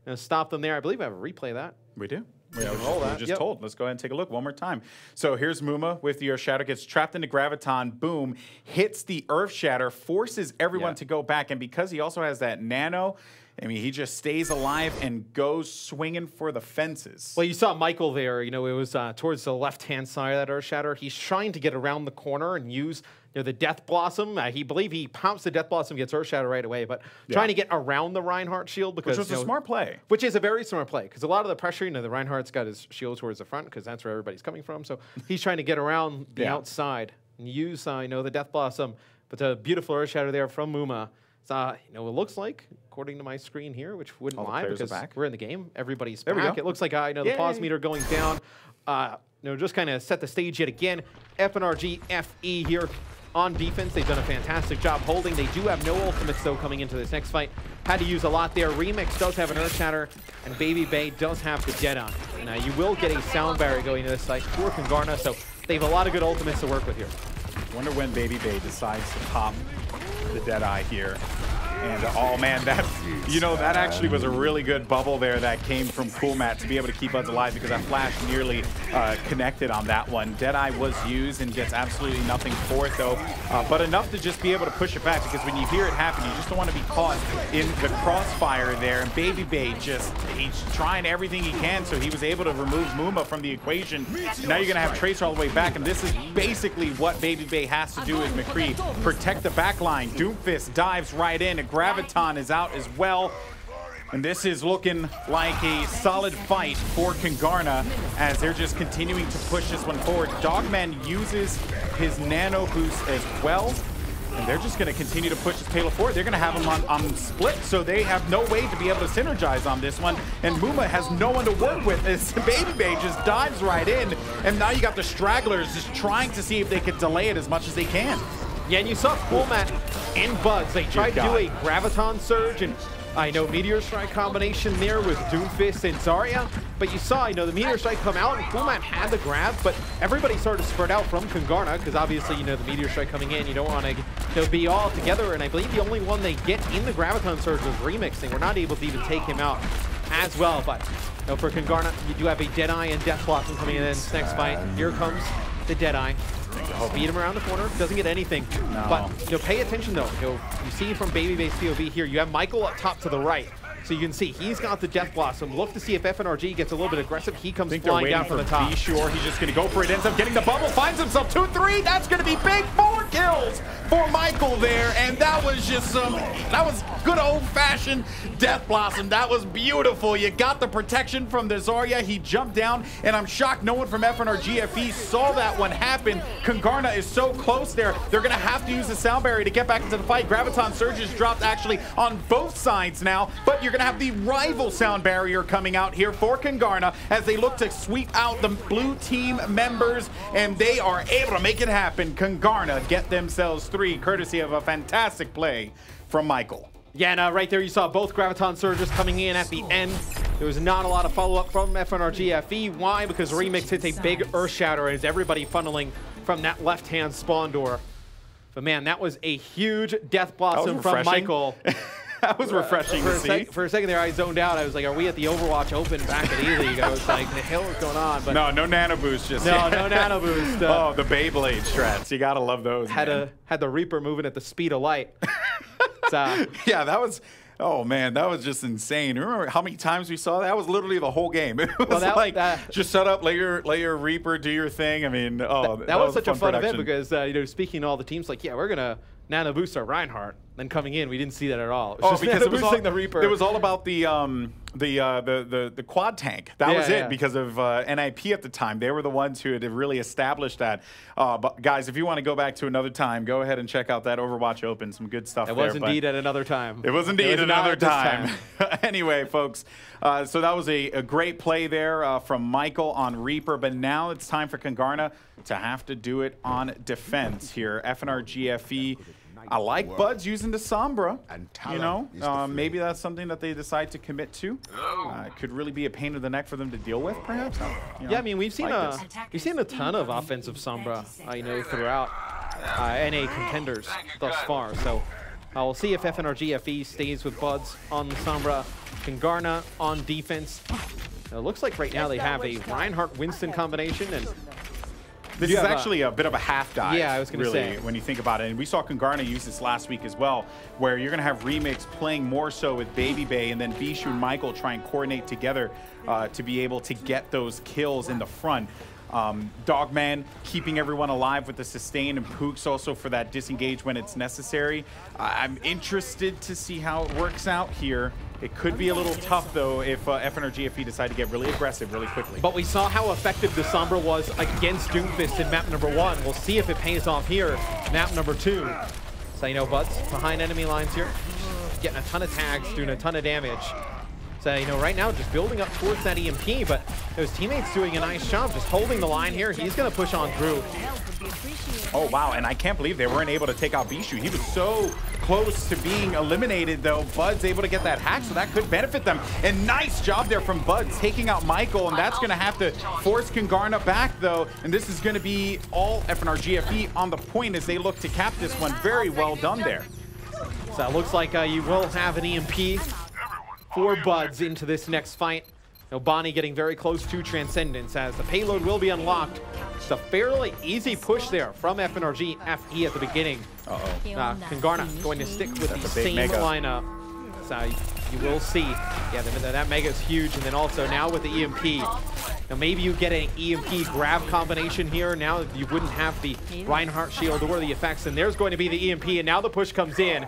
and stop them there. I believe I have a replay of that. We do. We were just told. Let's go ahead and take a look one more time. So here's Muma with the Earth Shatter, gets trapped into Graviton, boom, hits the Earth Shatter, forces everyone to go back, and because he also has that Nano, I mean, he just stays alive and goes swinging for the fences. Well, you saw Michael there. You know, it was towards the left-hand side of that Earth Shatter. He's trying to get around the corner and use the Death Blossom. He pumps the Death Blossom, gets Earth Shatter right away, but trying to get around the Reinhardt shield because which was a smart play. Which is a very smart play because a lot of the pressure, the Reinhardt's got his shield towards the front because that's where everybody's coming from. So he's trying to get around the outside and use the Death Blossom. But a beautiful Earth Shatter there from Muma. It looks like, according to my screen here, which wouldn't lie because we're in the game, everybody's back. It looks like the pause meter going down. Just kind of set the stage yet again. FNRGFE here on defense. They've done a fantastic job holding. They do have no ultimates, though, coming into this next fight. Had to use a lot there. Remix does have an Earth Shatter, and Baby Bay does have the Deadeye. Now, you will get a sound barrier going into this site for Kungarna, so they have a lot of good ultimates to work with here. Wonder when Baby Bay decides to pop the Deadeye here. And oh man, that actually was a really good bubble there that came from Coolmat to be able to keep Buds alive because that flash nearly connected on that one. Deadeye was used and gets absolutely nothing for it though, but enough to just be able to push it back because when you hear it happen, you just don't want to be caught in the crossfire there. And Baby Bay he's trying everything he can, so he was able to remove Muma from the equation. And now you're gonna have Tracer all the way back, and this is basically what Baby Bay has to do as McCree. Protect the back line. Doomfist dives right in. Graviton is out as well. And this is looking like a solid fight for Kungarna as they're just continuing to push this one forward. Dogman uses his nano boost as well. And they're just going to continue to push this payload forward. They're going to have him on split, so they have no way to be able to synergize on this one. And Muma has no one to work with. As Baby Bay just dives right in. And now you got the stragglers just trying to see if they can delay it as much as they can. Yeah, and you saw Coolmat and Buds. They tried to do a Graviton Surge, and Meteor Strike combination there with Doomfist and Zarya. But you saw, the Meteor Strike come out, and Coolmat had the grab, but everybody started to spread out from Kungarna, because obviously, the Meteor Strike coming in, you don't want to be all together. And I believe the only one they get in the Graviton Surge was Remixing. We're not able to even take him out as well. But for Kungarna, you do have a Deadeye and Death Blossom coming in this next fight. Here comes the Deadeye. Beat him around the corner, doesn't get anything. No. But pay attention though. You see from Baby Bay's POV here, you have Michael up top to the right. So you can see he's got the Death Blossom. Look to see if FNRG gets a little bit aggressive. He comes flying down from the top. Be sure he's just going to go for it. Ends up getting the bubble. Finds himself 2-3. That's going to be big. 4 kills for Michael there. And that was just that was good old-fashioned Death Blossom. That was beautiful. You got the protection from the Zarya. He jumped down, and I'm shocked no one from FNRGFE saw that one happen. Kungarna is so close there. They're going to have to use the sound barrier to get back into the fight. Graviton Surges dropped actually on both sides now, but you're going to have the rival sound barrier coming out here for Kungarna as they look to sweep out the blue team members, and they are able to make it happen. Kungarna get themselves 3, courtesy of a fantastic play from Michael. Yeah, and right there you saw both Graviton Surges coming in at the end. There was not a lot of follow-up from FNRGFE. Why? Because Remix hits a big Earth Shatter as everybody funneling from that left-hand spawn door. But man, that was a huge Death Blossom from Michael. That was refreshing to see. For a second there, I zoned out. I was like, are we at the Overwatch Open back at E-League? I was like, the hell is going on? But no nano boost just yet. No nano boost. Oh, the Beyblade strats. You got to love those. Had the Reaper moving at the speed of light. Yeah, that was... Oh man, that was just insane. Remember how many times we saw that? That was literally the whole game. It was just set up, lay your Reaper, do your thing. I mean, that was such a fun event because speaking to all the teams, like, yeah, we're gonna nano boost our Reinhardt. Then coming in, we didn't see that at all. It was because it was all, the Reaper. It was all about the quad tank. That was it because of NIP at the time. They were the ones who had really established that. But guys, if you want to go back to another time, go ahead and check out that Overwatch Open. Some good stuff there. It was indeed at another time. It was indeed another time. Anyway, folks, so that was a great play there from Michael on Reaper. But now it's time for Kungarna to have to do it on defense here. FNRGFE. I like Buds using the Sombra, maybe that's something that they decide to commit to. It could really be a pain in the neck for them to deal with, perhaps. Yeah, I mean, we've seen a ton of offensive Sombra, throughout NA Contenders thus far. So we'll see if FNRGFE stays with Buds on the Sombra. Kungarna on defense. It looks like right now they have a Reinhardt-Winston combination, and This is actually a bit of a half dive. Yeah, I was going to say. When you think about it. And we saw Kungarna use this last week as well, where you're going to have Remix playing more so with Baby Bay, and then Bishu and Michael try and coordinate together to be able to get those kills in the front. Dogman keeping everyone alive with the sustain, and Pooks also for that disengage when it's necessary. I'm interested to see how it works out here. It could be a little tough, though, if FNRGFE decide to get really aggressive really quickly. But we saw how effective the Sombra was against Doomfist in map number 1. We'll see if it pays off here, map number 2. So, you know, Bud's behind enemy lines here, getting a ton of tags, doing a ton of damage. So, you know, right now just building up towards that EMP, but his teammates doing a nice job just holding the line here. He's going to push on through. Oh, wow, and I can't believe they weren't able to take out Bishu. He was so close to being eliminated, though. Bud's able to get that hack, so that could benefit them. And nice job there from Bud, taking out Michael, and that's going to have to force Kungarna back, though. And this is going to be all FNRGFE on the point as they look to cap this one. Very well done there. So it looks like you will have an EMP for Buds into this next fight. Now Bonnie getting very close to Transcendence as the payload will be unlocked. It's a fairly easy push there from FNRGFE at the beginning. Kungarna going to stick with the same lineup. So you will see, yeah, that mega is huge. And then also now with the EMP, now maybe you get an EMP grab combination here. Now you wouldn't have the Reinhardt shield or the effects, and there's going to be the EMP, and now the push comes in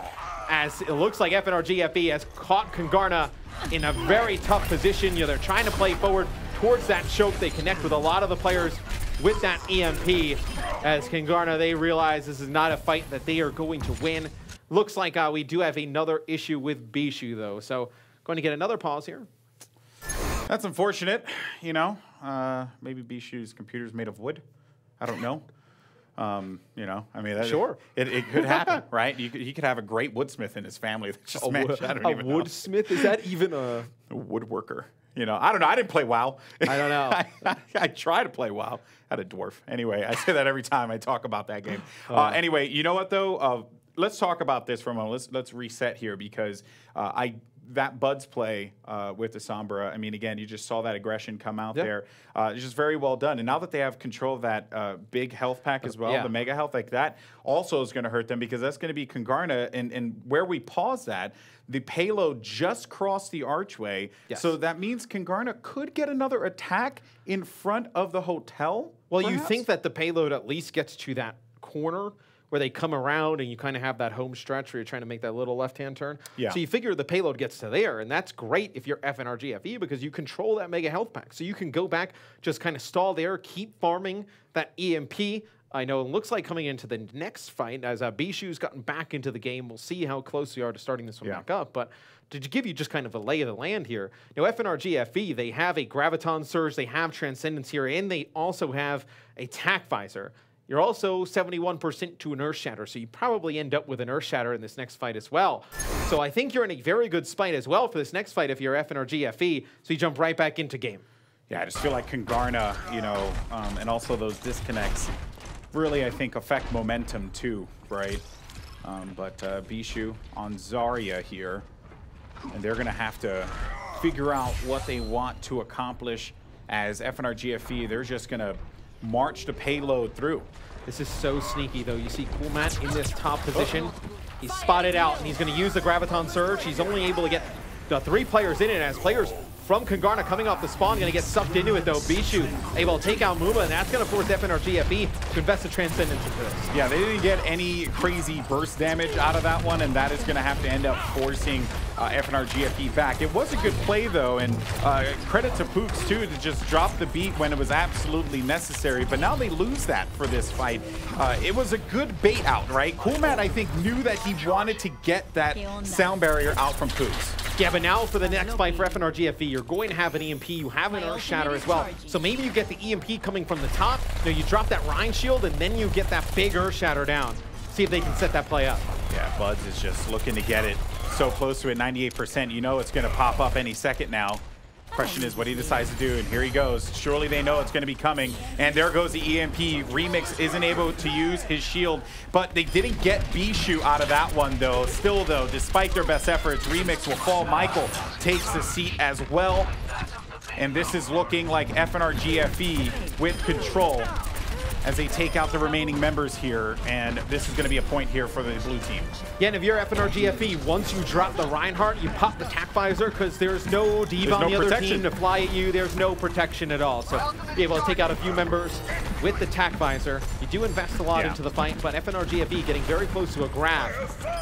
as it looks like FNRGFE has caught Kungarna in a very tough position. You know, they're trying to play forward towards that choke. They connect with a lot of the players with that EMP. As Kungarna, they realize this is not a fight that they are going to win. Looks like we do have another issue with Bishu, though. So going to get another pause here. That's unfortunate, you know. Maybe Bishu's computer's made of wood. I don't know. You know, I mean, sure, it could happen, right? He could have a great woodsmith in his family. That's just a woodsmith? Is that even a woodworker? You know, I don't know. I didn't play WoW. I don't know. I try to play WoW. I had a dwarf. Anyway, I say that every time I talk about that game. Anyway, you know what though? Let's talk about this for a moment. Let's reset here because that Bud's play with the Sombra, I mean, again, you just saw that aggression come out there. It's just very well done. And now that they have control of that big health pack as well, the mega health, like that also is going to hurt them because that's going to be Kungarna. And where we pause that, the payload just crossed the archway. Yes. So that means Kungarna could get another attack in front of the hotel. Well, perhaps? You think that the payload at least gets to that corner where they come around and you kind of have that home stretch where you're trying to make that little left-hand turn. Yeah. So you figure the payload gets to there, and that's great if you're FNRGFE because you control that mega health pack. So you can go back, just kind of stall there, keep farming that EMP. I know it looks like coming into the next fight, as Bishu's gotten back into the game, we'll see how close we are to starting this one back up. But to give you just kind of a lay of the land here, now FNRGFE, they have a Graviton Surge, they have Transcendence here, and they also have a Tac Visor. You're also 71% to an Earth Shatter, so you probably end up with an Earth Shatter in this next fight as well. So I think you're in a very good spot as well for this next fight if you're FNRGFE, so you jump right back into game. Yeah, I just feel like Kungarna, you know, and also those disconnects really, I think, affect momentum too, right? But Bishu on Zarya here, and they're going to have to figure out what they want to accomplish as FNRGFE. They're just going to march the payload through. This is so sneaky, though. You see Coolmat in this top position. He's spotted out, and he's going to use the Graviton Surge. He's only able to get the 3 players in it, as players from Kungarna coming off the spawn going to get sucked into it, though. Bishu able to take out Muma, and that's going to force FNRGFE to invest the Transcendence into this. Yeah, they didn't get any crazy burst damage out of that one, and that is going to have to end up forcing FNRGFE back. It was a good play, though, and credit to Pooks, too, to just drop the beat when it was absolutely necessary, but now they lose that for this fight. It was a good bait out, right? Coolmat, I think, knew that he wanted to get that sound barrier out from Pooks. Yeah, but now for the next fight for FNRGFE, you're going to have an EMP, you have an Earth Shatter as well. So maybe you get the EMP coming from the top, you drop that Rhine Shield, and then you get that big Earth Shatter down. See if they can set that play up. Yeah, Buds is just looking to get it so close to it, 98%. You know it's going to pop up any second now. Question is what he decides to do, and here he goes. Surely they know it's going to be coming, and there goes the EMP. Remix isn't able to use his shield, but they didn't get Bishu out of that one, though. Still, though, despite their best efforts, Remix will fall. Michael takes the seat as well, and this is looking like FNRGFE with control as they take out the remaining members here, and this is going to be a point here for the blue team. Yeah, and if you're FNRGFE, once you drop the Reinhardt, you pop the tac visor because there's no diva on the other team to fly at you. There's no protection at all. So be able to take out a few members with the tac visor. You do invest a lot into the fight, but FNRGFE getting very close to a grab,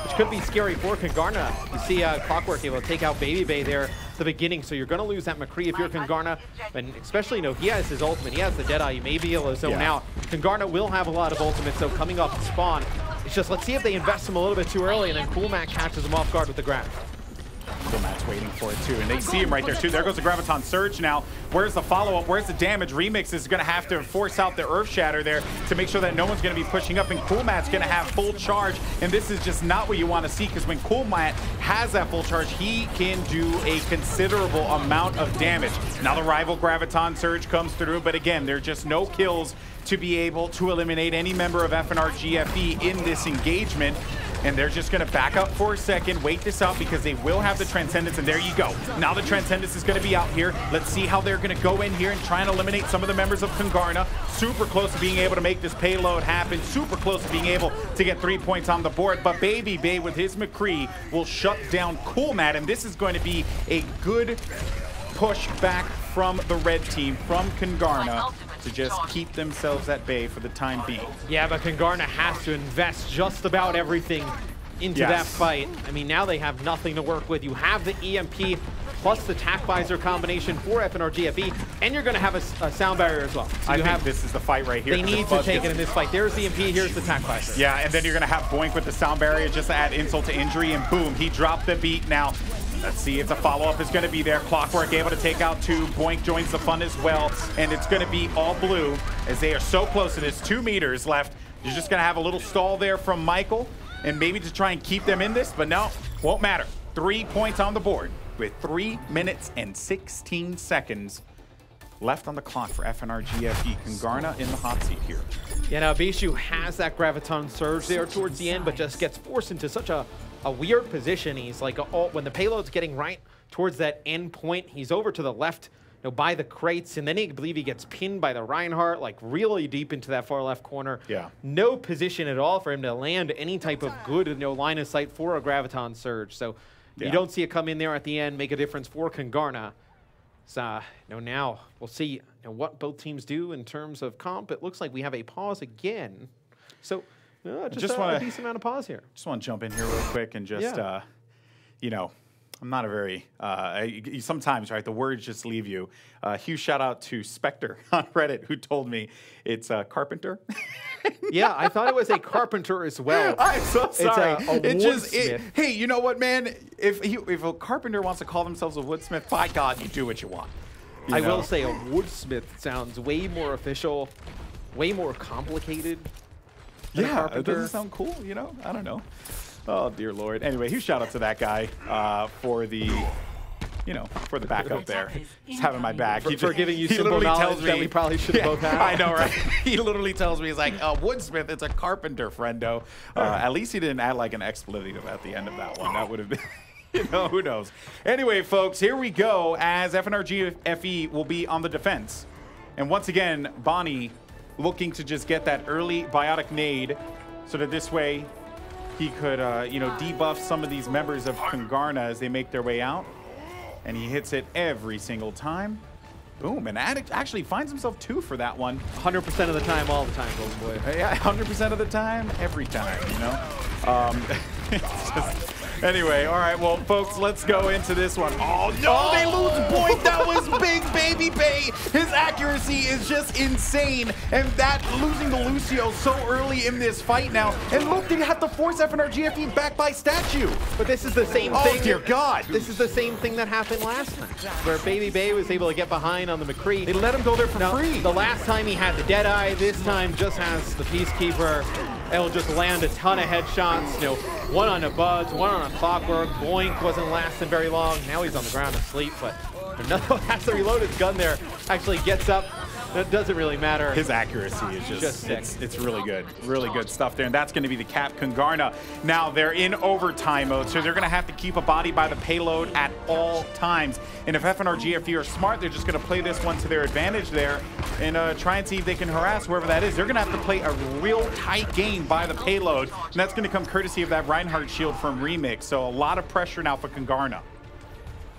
which could be scary for Kungarna. You see Clockwork able to take out Baby Bay there at the beginning, so you're going to lose that McCree if you're Kungarna, and especially, you know, he has his ultimate, he has the Deadeye, you may be able to zone out. Kungarna will have a lot of ultimates, so coming off the spawn, it's just, let's see if they invest him a little bit too early, and then Coolmac catches him off guard with the grab. Coolmac's waiting for it too, and they see him right there too. There goes the Graviton Surge now. Where's the follow-up? Where's the damage? Remix is going to have to force out the Earth Shatter there to make sure that no one's going to be pushing up, and Coolmac's going to have full charge, and this is just not what you want to see, because when Coolmac has that full charge, he can do a considerable amount of damage. Now the rival Graviton Surge comes through, but again, there are just no kills to be able to eliminate any member of FNRGFE in this engagement. And they're just going to back up for a second, wait this out, because they will have the Transcendence, and there you go. Now the Transcendence is going to be out here. Let's see how they're going to go in here and try and eliminate some of the members of Kungarna. Super close to being able to make this payload happen. Super close to being able to get 3 points on the board. But Baby Bay with his McCree will shut down Coolmat, and this is going to be a good push back from the red team, from Kungarna, to just keep themselves at bay for the time being. Yeah, but Kungarna has to invest just about everything into that fight. I mean, now they have nothing to work with. You have the EMP plus the tac visor combination for FNRGFE, and you're going to have a sound barrier as well. So I think this is the fight right here. They need to take it in this fight. There's the EMP, here's the tac visor. Yeah, and then you're going to have Boink with the sound barrier just to add insult to injury, and boom, he dropped the beat. Now, let's see if the follow-up is going to be there. Clockwork able to take out 2. Boink joins the fun as well, and it's going to be all blue as they are so close. It is 2 meters left. You're just going to have a little stall there from Michael, and maybe to try and keep them in this, but no, won't matter. 3 points on the board with 3 minutes and 16 seconds left on the clock for FNRGFE. Kungarna in the hot seat here. Yeah, now Bishu has that Graviton Surge there towards the end, but just gets forced into such a weird position. He's like, when the payload's getting right towards that end point, he's over to the left, you know, by the crates, and then I believe he gets pinned by the Reinhardt, like really deep into that far left corner. Yeah. No position at all for him to land any type of good, you know, line of sight for a Graviton Surge. So you don't see it come in there at the end, make a difference for Kungarna. So, you know, now we'll see, you know, what both teams do in terms of comp. It looks like we have a pause again. So just a decent amount of pause here. Just want to jump in here real quick and just, you know, I'm not a very, sometimes, right, the words just leave you. Huge shout out to Spectre on Reddit, who told me it's Carpenter. Yeah, I thought it was a carpenter as well. I'm so sorry. It's a hey, you know what, man? If a carpenter wants to call themselves a woodsmith, by God, you do what you want. I will say a woodsmith sounds way more official, way more complicated. Yeah, it doesn't sound cool, you know? I don't know. Oh, dear Lord. Anyway, huge shout out to that guy for the, you know, for the backup there. He's having my back. For giving you simple knowledge that we probably should have both had. I know, right? He literally tells me, he's like, woodsmith, it's a carpenter, friendo. At least he didn't add like an expletive at the end of that one. That would have been, you know, who knows. Anyway, folks, here we go as FNRGFE will be on the defense. And once again, Bonnie looking to just get that early biotic nade so that this way he could, you know, debuff some of these members of Kungarna as they make their way out. And he hits it every single time. Boom, and Addict actually finds himself 2 for that one. 100% of the time, all the time, Goldenboy. Yeah, 100% of the time, every time, you know? It's just, anyway, all right, well, folks, let's go into this one. Oh, no, they lose point. That was big, Baby Bay. His accuracy is just insane. And that losing to Lucio so early in this fight now. And look, they have to force FNRGFE back by statue. But this is the same thing. Oh, dear God. This is the same thing that happened last time, where Baby Bay was able to get behind on the McCree. They let him go there for free. The last time he had the Deadeye, this time just has the Peacekeeper. It'll just land a ton of headshots, you know, one on a Buzz, one on a Clockwork. Boink wasn't lasting very long. Now he's on the ground asleep, but another has to reload his gun there. Actually gets up, That doesn't really matter. His accuracy is just it's really good stuff there, and that's going to be the cap. Kungarna, now they're in overtime mode, so they're going to have to keep a body by the payload at all times. And if FNRGFE are smart, they're just going to play this one to their advantage there and try and see if they can harass whoever that is. They're going to have to play a real tight game by the payload, and that's going to come courtesy of that Reinhardt shield from Remix. So a lot of pressure now for Kungarna.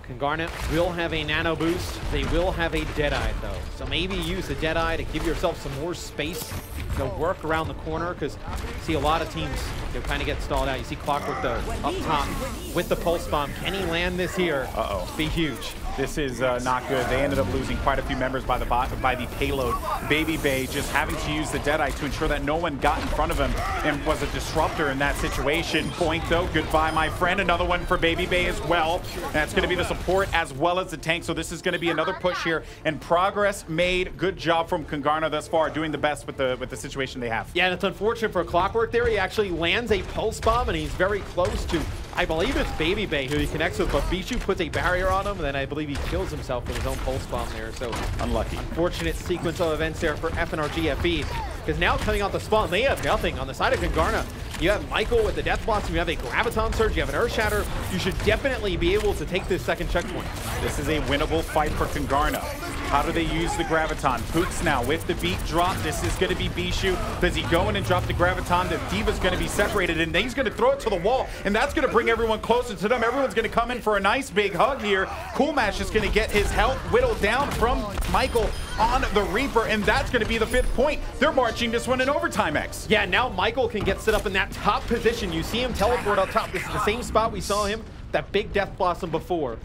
Kungarna will have a nano boost. They will have a Deadeye, though. So maybe use the Deadeye to give yourself some more space to work around the corner, because you see a lot of teams kind of get stalled out. You see Clockwork, though, up top with the Pulse Bomb. Can he land this here? Uh-oh. Be huge. This is not good. They ended up losing quite a few members by the payload. Baby Bay just having to use the Deadeye to ensure that no one got in front of him and was a disruptor in that situation. Point, though, goodbye, my friend. Another one for Baby Bay as well. That's going to be the support as well as the tank. So this is going to be another push here, and progress made. Good job from Kungarna thus far, doing the best with the situation they have. Yeah, and it's unfortunate for Clockwork there. He actually lands a Pulse Bomb, and he's very close to, I believe it's Baby Bay who he connects with, but Bishu puts a barrier on him, and then I believe he kills himself with his own Pulse Bomb there. So unlucky. Unfortunate sequence of events there for FNRGFE, because now coming out the spawn, they have nothing. On the side of Kungarna, you have Michael with the Death Blossom, you have a Graviton Surge, you have an Earth Shatter. You should definitely be able to take this second checkpoint. This is a winnable fight for Kungarna. How do they use the Graviton? Pooks now with the beat drop. This is going to be Bishu. Does he go in and drop the Graviton? The D.Va's going to be separated, and he's going to throw it to the wall, and that's going to bring everyone closer to them. Everyone's going to come in for a nice big hug here. Coolmash is going to get his health whittled down from Michael on the Reaper, and that's going to be the 5th point. They're marching this one in overtime, X. Yeah, now Michael can get set up in that top position. You see him teleport up top. This is the same spot we saw him, that big Death Blossom before.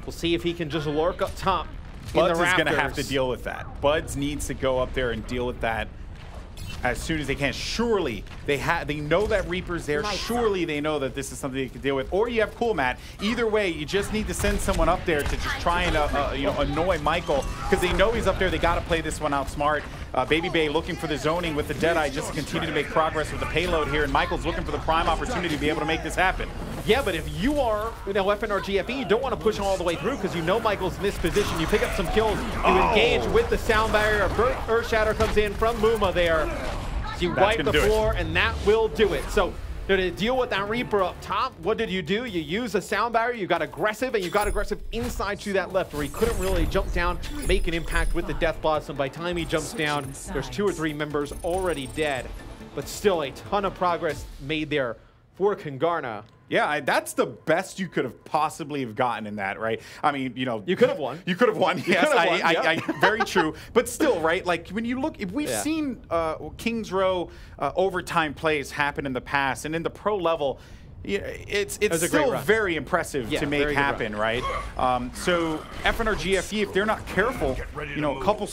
We'll see if he can just lurk up top. Buds is going to have to deal with that. Buds needs to go up there and deal with that as soon as they can. Surely they know that Reaper's there. Surely they know that this is something they can deal with. Or you have Cool Matt. Either way, you just need to send someone up there to just try and annoy Michael, because they know he's up there. They got to play this one out smart. Baby Bay looking for the zoning with the Deadeye just to continue to make progress with the payload here, and Michael's looking for the prime opportunity to be able to make this happen. Yeah, but if you are, FNRGFE, you don't want to push him all the way through, because you know Michael's in this position. You pick up some kills, you engage with the sound barrier. Earth Shatter comes in from Muma there. So you wipe the floor, and that will do it. So to deal with that Reaper up top, what did you do? You use a sound barrier, you got aggressive, and you got aggressive inside to that left, where he couldn't really jump down, make an impact with the Death Blossom. By the time he jumps down, there's 2 or 3 members already dead. But still a ton of progress made there for Kungarna. Yeah, that's the best you could have possibly have gotten in that, right? I mean, you could have won. You could have won. Yes, very true. But still, right? Like when you look, if we've seen Kings Row overtime plays happen in the past, and in the pro level, it's still very impressive to make happen, right? So FNRGFE, if they're not careful, a couple,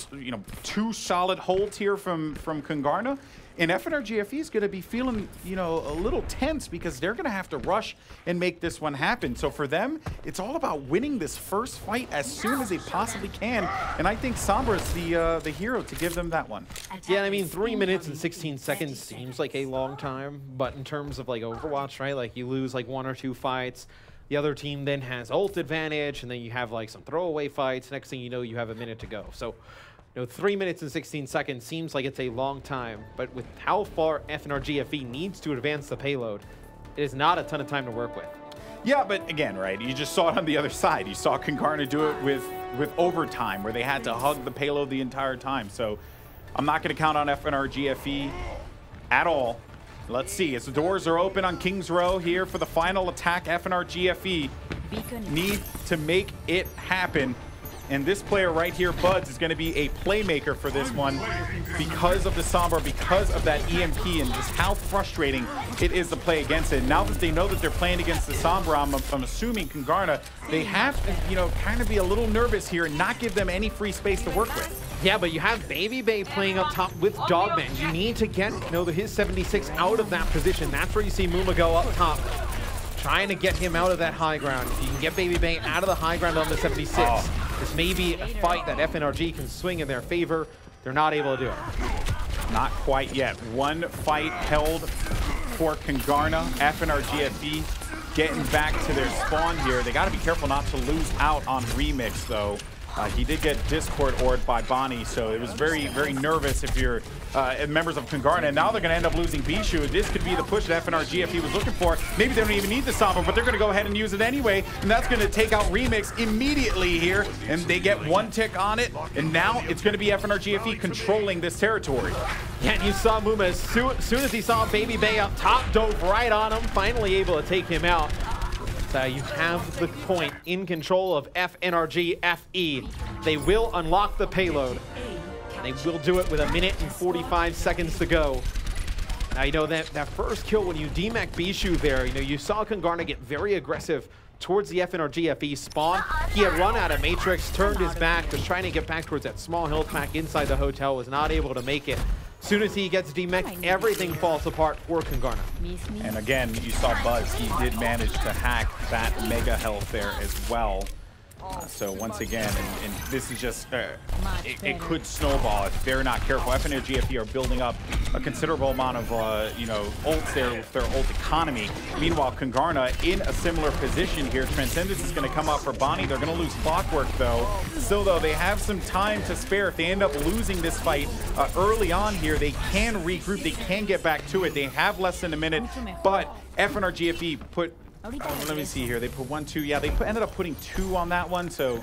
2 solid holds here from Kungarna. And FNRGFE is going to be feeling, a little tense, because they're going to have to rush and make this one happen. So for them, it's all about winning this first fight as soon as they possibly can. And I think Sombra's the hero to give them that one. Yeah, I mean, 3 minutes and 16 seconds seems like a long time, but in terms of like Overwatch, right? Like you lose like 1 or 2 fights. The other team then has ult advantage, and then you have like some throwaway fights. Next thing you know, you have a minute to go. So 3 minutes and 16 seconds seems like it's a long time, but with how far FNRGFE needs to advance the payload, it is not a ton of time to work with. Yeah, but again, right, you just saw it on the other side. You saw Kungarna do it with overtime, where they had to hug the payload the entire time. So I'm not going to count on FNRGFE at all. Let's see, as the doors are open on Kings Row here for the final attack, FNRGFE need to make it happen. And this player right here, Buds, is going to be a playmaker for this one because of the Sombra, because of that EMP, and just how frustrating it is to play against it. Now that they know that they're playing against the Sombra, I'm assuming Kungarna, they have to, kind of be a little nervous here and not give them any free space to work with. Yeah, but you have Baby Bay playing up top with Dogman. You need to get, his 76 out of that position. That's where you see Muma go up top, trying to get him out of that high ground. If you can get Baby Bay out of the high ground on the 76, this may be a fight that FNRG can swing in their favor. They're not able to do it. Not quite yet. 1 fight held for Kungarna. FNRGFE getting back to their spawn here. They got to be careful not to lose out on Remix, though. He did get Discord ored by Bonnie, so it was very, very nervous if you're members of Kungarna. And now they're going to end up losing Bishu. This could be the push that FNRGFE was looking for. Maybe they don't even need the Sombra, but they're going to go ahead and use it anyway. And that's going to take out Remix immediately here. And they get one tick on it. And now it's going to be FNRGFE controlling this territory. Yeah, and you saw Muma as soon as he saw Baby Bay up top, dove right on him, finally able to take him out. So you have the point in control of FNRGFE. They will unlock the payload. They will do it with 1 minute and 45 seconds to go. Now, you know, that first kill when you demech Bishu there, you know, you saw Kungarna get very aggressive towards the FNRGFE spawn. He had run out of Matrix, turned his back, was trying to get back towards that small hill pack inside the hotel, was not able to make it. As soon as he gets demech, everything falls apart for Kungarna. And again, you saw Buzz. He did manage to hack that mega health there as well. So once again, and this is just, it could snowball if they're not careful. FNRGFE are building up a considerable amount of, you know, ults there with their ult economy. Meanwhile, Kungarna in a similar position here. Contenders is going to come up for Bonnie. They're going to lose Clockwork, though. Still, though, they have some time to spare. If they end up losing this fight early on here, they can regroup. They can get back to it. They have less than a minute, but FNRGFE put... let me see here. They put 1, 2. Yeah, they ended up putting 2 on that one. So,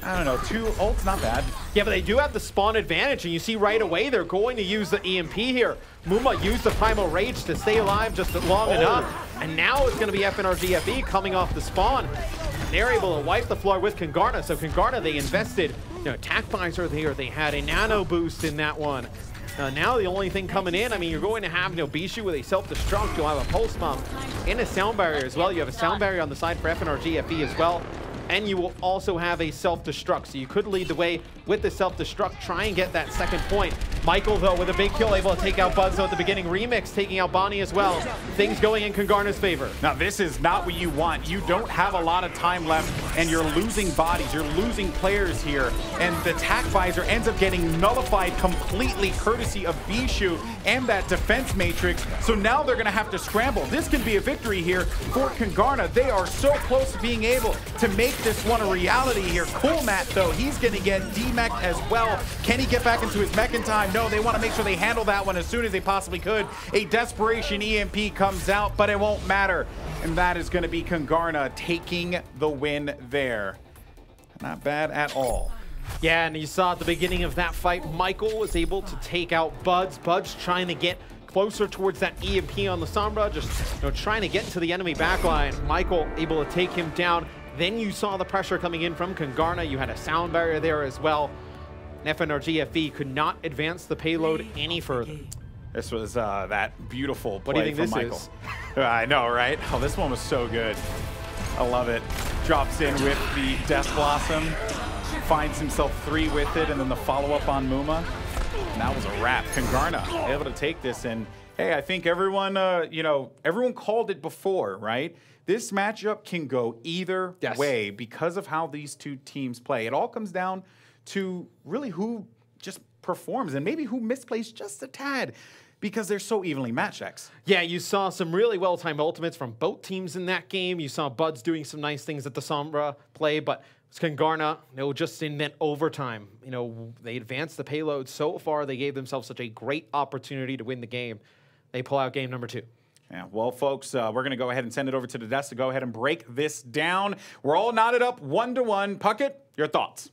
I don't know. 2 ults, not bad. Yeah, but they do have the spawn advantage. And you see right away they're going to use the EMP here. Muma used the Primal Rage to stay alive just long enough. And now it's going to be FNRGFE coming off the spawn. They're able to wipe the floor with Kungarna. So Kungarna, they invested, you know, attack visor there. They had a nano boost in that one. Now the only thing coming in, I mean, you're going to have, you know, Bishu with a self-destruct. You'll have a pulse bomb and a sound barrier as well. You have a sound barrier on the side for FNRGFE as well. And you will also have a self-destruct. So you could lead the way with the self-destruct, try and get that second point. Michael, though, with a big kill, able to take out Buzz at the beginning. Remix taking out Bonnie as well. Things going in Kungarna's favor. Now, this is not what you want. You don't have a lot of time left, and you're losing bodies. You're losing players here. And the attack visor ends up getting nullified completely, courtesy of Bishu and that defense matrix. So now they're going to have to scramble. This can be a victory here for Kungarna. They are so close to being able to make this one a reality here. Cool Matt, though, he's going to get demeched as well. Can he get back into his mech in time? No, they want to make sure they handle that one as soon as they possibly could. A desperation EMP comes out, but it won't matter. And that is going to be Kungarna taking the win there. Not bad at all. Yeah, and you saw at the beginning of that fight, Michael was able to take out Buds. Buds trying to get closer towards that EMP on the Sombra, just, you know, trying to get into the enemy backline. Michael able to take him down. Then you saw the pressure coming in from Kungarna. You had a sound barrier there as well. FNRGFE could not advance the payload any further. This was that beautiful play. What do you think from this Michael. is? I know, right? Oh, this one was so good. I love it. Drops in with the Death Blossom, finds himself 3 with it, and then the follow-up on Muma. And that was a wrap. Kungarna able to take this, and hey, I think everyone, you know, everyone called it before, right? This matchup can go either way because of how these two teams play. It all comes down to really who just performs and maybe who misplays just a tad because they're so evenly matched, X. Yeah, you saw some really well-timed ultimates from both teams in that game. You saw Buds doing some nice things at the Sombra play, but Kungarna, you know, just in that overtime, you know, they advanced the payload so far. They gave themselves such a great opportunity to win the game. They pull out game number 2. Yeah, well, folks, we're going to go ahead and send it over to the desk to go ahead and break this down. We're all knotted up 1-to-1. Puckett, your thoughts?